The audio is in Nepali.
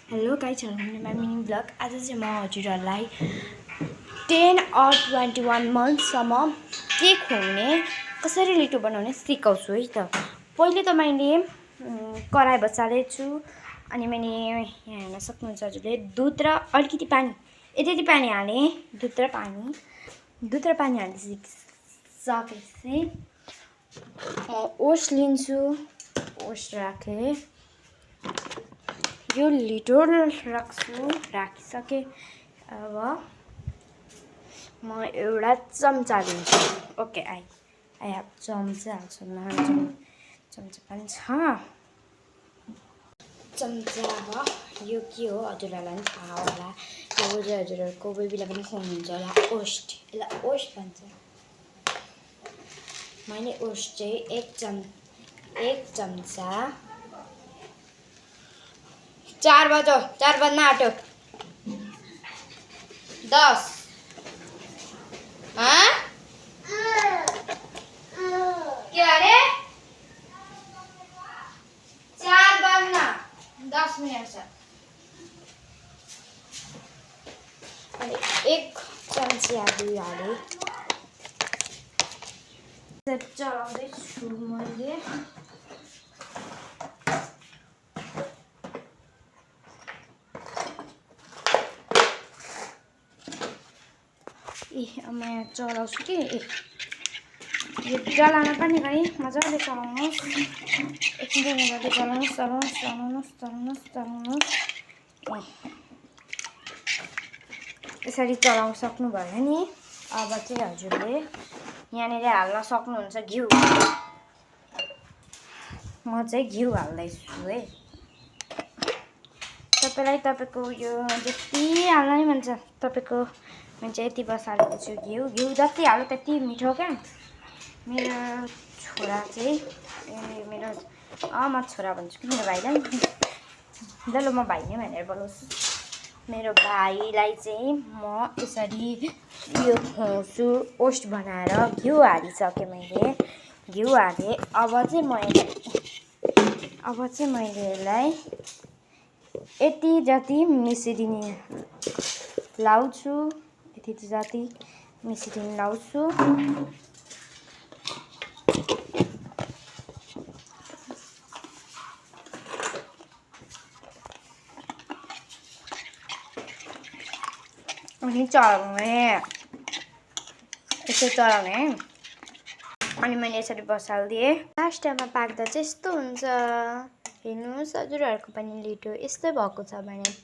Hello guys, my mini blog. आज चाहिँ म हजुरहरूलाई 10 or 21 मन्थसम्म केक खुवाउने कसरी लिटो बनाउने सिकाउँछु है त। पहिले त मैले कराई बसालेको छु अनि मैले यहाँ हेर्न सक्नुहुन्छ हजुरले दुध र अलिकति पानी, यति पानी हालेँ। दुध र पानी हालिसकेपछि म ओट्स लिन्छु। ओट्स राखेँ, यो लिटो राखिसकेँ। अब म एउटा चम्चा लिन्छु। ओके, आई हेभ चम्चा हाल्छु। चम्चा पनि छ। चम्चा अब यो के हो हजुरहरूलाई पनि थाहा होला। यो चाहिँ हजुरहरूको कोही बेला पनि खुवाउनुहुन्छ होला। ओट्स, यसलाई ओट्स भन्छ। मैले ओट्स चाहिँ एक चम्चा 4 बज्न आँट्यो। 10 के अरे 4 बज्न 10 मिनट छ। अनि 1 चम्चा दुध हालेँ। चलाउँदैछु मैले। अब म यहाँ चलाउँछु कि यो डलामा पनि गरी मजाले चलाउनुहोस्। एकछिन मजाले चलाउनुहोस्। यसरी चलाउन सक्नुभयो नि। अब चाहिँ हजुरले यहाँनिर हाल्न सक्नुहुन्छ घिउ। म चाहिँ घिउ हाल्दैछु है। तपाईँलाई तपाईँको यो जति हाल्न नि मन छ तपाईँको। म चाहिँ यति बसालेको छु। घिउ जति हाल्यो त्यति मिठो क्या। मेरो छोरा चाहिँ म छोरा भन्छु कि मेरो भाइलाई ल म भाइ नै भनेर बोलाउँछु। मेरो भाइलाई चाहिँ म यसरी यो खुवाउँछु। ओट्स बनाएर घिउ हालिसकेँ मैले। घिउ हालेँ। अब चाहिँ मैले यसलाई यति जति मिसिदिने लाउँछु। अनि चलाउने अनि मैले यसरी बसालिदिएँ। लास्ट टाइममा पाक्दा चाहिँ यस्तो हुन्छ। हेर्नुहोस् हजुरहरूको पनि लिटो यस्तै भएको छ भने